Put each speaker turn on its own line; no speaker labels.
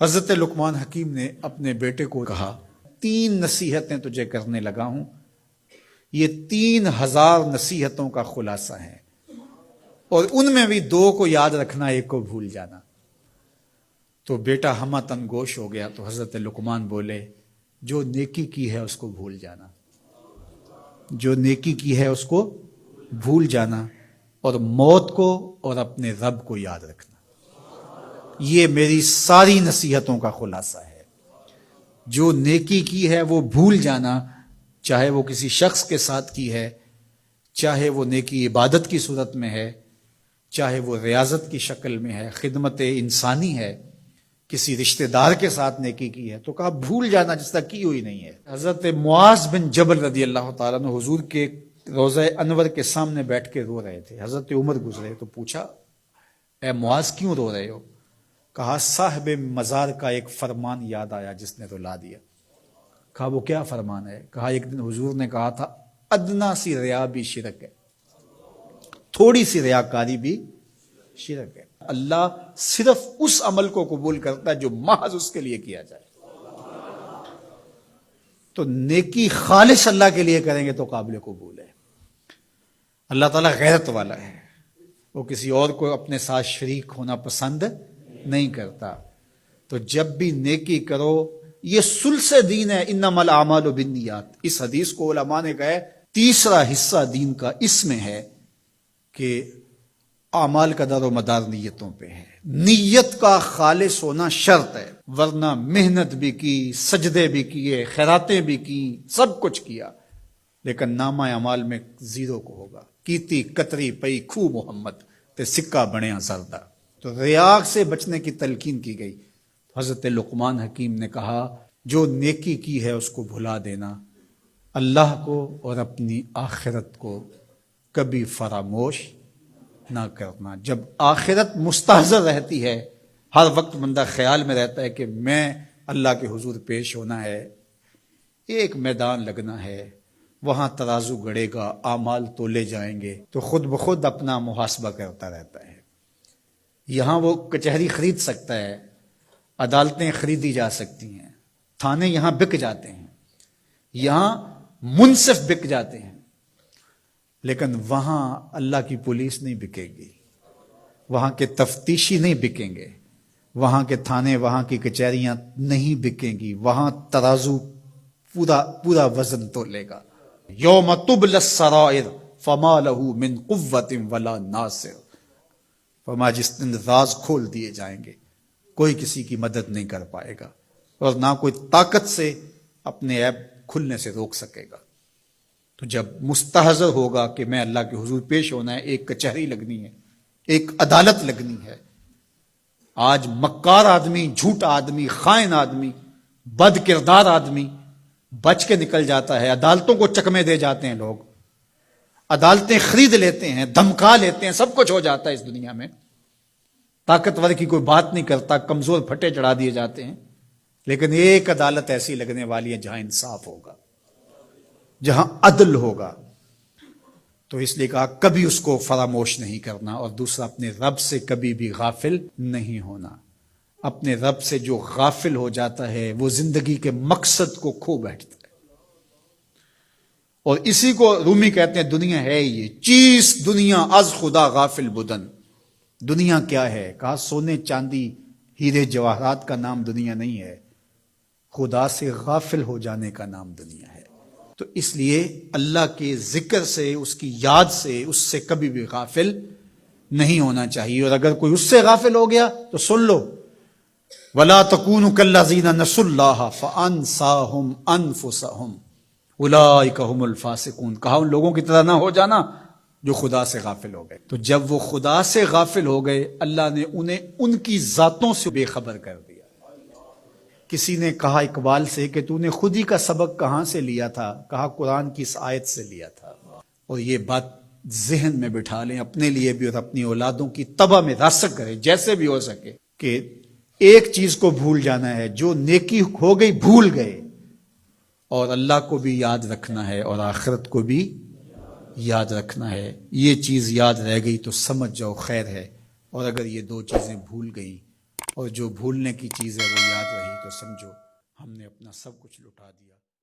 حضرت لقمان حکیم نے اپنے بیٹے کو کہا 3 نصیحتیں تجھے کرنے لگا ہوں، یہ 3000 نصیحتوں کا خلاصہ ہے، اور ان میں بھی 2 کو یاد رکھنا، 1 کو بھول جانا۔ تو بیٹا ہمہ تنگوش ہو گیا، تو حضرت لقمان بولے جو نیکی کی ہے اس کو بھول جانا، جو نیکی کی ہے اس کو بھول جانا، اور موت کو اور اپنے رب کو یاد رکھنا۔ یہ میری ساری نصیحتوں کا خلاصہ ہے۔ جو نیکی کی ہے وہ بھول جانا، چاہے وہ کسی شخص کے ساتھ کی ہے، چاہے وہ نیکی عبادت کی صورت میں ہے، چاہے وہ ریاضت کی شکل میں ہے، خدمت انسانی ہے، کسی رشتہ دار کے ساتھ نیکی کی ہے، تو کہا بھول جانا جس طرح کی ہوئی نہیں ہے۔ حضرت معاذ بن جبل رضی اللہ تعالیٰ عنہ حضور کے روضہ انور کے سامنے بیٹھ کے رو رہے تھے۔ حضرت عمر گزرے تو پوچھا اے معاذ کیوں رو رہے ہو؟ کہا صاحب مزار کا ایک فرمان یاد آیا جس نے رلا دیا۔ کہا وہ کیا فرمان ہے؟ کہا ایک دن حضور نے کہا تھا ادنا سی ریا بھی شرک ہے، تھوڑی سی ریاکاری بھی شرک ہے۔ اللہ صرف اس عمل کو قبول کرتا ہے جو محض اس کے لیے کیا جائے۔ تو نیکی خالص اللہ کے لیے کریں گے تو قابل قبول ہے۔ اللہ تعالیٰ غیرت والا ہے، وہ کسی اور کو اپنے ساتھ شریک ہونا پسند نہیں کرتا۔ تو جب بھی نیکی کرو، یہ سلس دین ہے، انما الاعمال بالنیات۔ اس حدیث کو علماء نے کہا ہے 3 حصہ دین کا اس میں ہے کہ اعمال کا دار و مدار نیتوں پہ ہے۔ نیت کا خالص ہونا شرط ہے، ورنہ محنت بھی کی، سجدے بھی کیے، خیراتیں بھی کی، سب کچھ کیا، لیکن نامہ اعمال میں 0 کو ہوگا۔ کیتی کتری پئی کھو محمد تے سکہ بنیا زردہ۔ تو ریاء سے بچنے کی تلقین کی گئی۔ حضرت لقمان حکیم نے کہا جو نیکی کی ہے اس کو بھلا دینا، اللہ کو اور اپنی آخرت کو کبھی فراموش نہ کرنا۔ جب آخرت مستحضر رہتی ہے، ہر وقت بندہ خیال میں رہتا ہے کہ میں اللہ کے حضور پیش ہونا ہے، ایک میدان لگنا ہے، وہاں ترازو گڑے گا، اعمال تولے جائیں گے، تو خود بخود اپنا محاسبہ کرتا رہتا ہے۔ یہاں وہ کچہری خرید سکتا ہے، عدالتیں خریدی جا سکتی ہیں، تھانے یہاں بک جاتے ہیں، یہاں منصف بک جاتے ہیں، لیکن وہاں اللہ کی پولیس نہیں بکے گی، وہاں کے تفتیشی نہیں بکیں گے، وہاں کے تھانے، وہاں کی کچہریاں نہیں بکیں گی، وہاں ترازو پورا وزن تولے گا۔ یوم تبلی السرائر فما له من قوت ولا ناصر۔ فرمایا جس دن راز کھول دیے جائیں گے، کوئی کسی کی مدد نہیں کر پائے گا، اور نہ کوئی طاقت سے اپنے عیب کھلنے سے روک سکے گا۔ تو جب مستحضر ہوگا کہ میں اللہ کے حضور پیش ہونا ہے، ایک کچہری لگنی ہے، ایک عدالت لگنی ہے۔ آج مکار آدمی، جھوٹا آدمی، خائن آدمی، بد کردار آدمی بچ کے نکل جاتا ہے، عدالتوں کو چکمے دے جاتے ہیں لوگ، عدالتیں خرید لیتے ہیں، دھمکا لیتے ہیں، سب کچھ ہو جاتا ہے اس دنیا میں۔ طاقتور کی کوئی بات نہیں کرتا، کمزور پھٹے چڑھا دیے جاتے ہیں، لیکن ایک عدالت ایسی لگنے والی ہے جہاں انصاف ہوگا، جہاں عدل ہوگا۔ تو اس لیے کہا کبھی اس کو فراموش نہیں کرنا، اور دوسرا اپنے رب سے کبھی بھی غافل نہیں ہونا۔ اپنے رب سے جو غافل ہو جاتا ہے وہ زندگی کے مقصد کو کھو بیٹھتا ہے۔ اور اسی کو رومی کہتے ہیں دنیا ہے یہ چیز، دنیا از خدا غافل بدن۔ دنیا کیا ہے؟ کہا سونے چاندی ہیرے جواہرات کا نام دنیا نہیں ہے، خدا سے غافل ہو جانے کا نام دنیا ہے۔ تو اس لیے اللہ کے ذکر سے، اس کی یاد سے، اس سے کبھی بھی غافل نہیں ہونا چاہیے۔ اور اگر کوئی اس سے غافل ہو گیا تو سن لو وَلَا تَكُونُوا كَالَّذِينَ نَسُوا اللَّهَ فَأَنسَاهُمْ أَنفُسَهُمْ أُولَٰئِكَ هُمُ الْفَاسِقُونَ۔ کہا ان لوگوں کی طرح نہ ہو جانا جو خدا سے غافل ہو گئے۔ تو جب وہ خدا سے غافل ہو گئے، اللہ نے انہیں ان کی ذاتوں سے بے خبر کر دیا۔ کسی نے کہا اقبال سے کہ تو نے خود ہی کا سبق کہاں سے لیا تھا؟ کہا قرآن کی اس آیت سے لیا تھا۔ اور یہ بات ذہن میں بٹھا لیں، اپنے لیے بھی اور اپنی اولادوں کی طبع میں راسخ کریں جیسے بھی ہو سکے، کہ ایک چیز کو بھول جانا ہے، جو نیکی ہو گئی بھول گئے، اور اللہ کو بھی یاد رکھنا ہے اور آخرت کو بھی یاد رکھنا ہے۔ یہ چیز یاد رہ گئی تو سمجھ جاؤ خیر ہے، اور اگر یہ 2 چیزیں بھول گئی اور جو بھولنے کی چیز ہے وہ یاد رہی تو سمجھو ہم نے اپنا سب کچھ لٹا دیا۔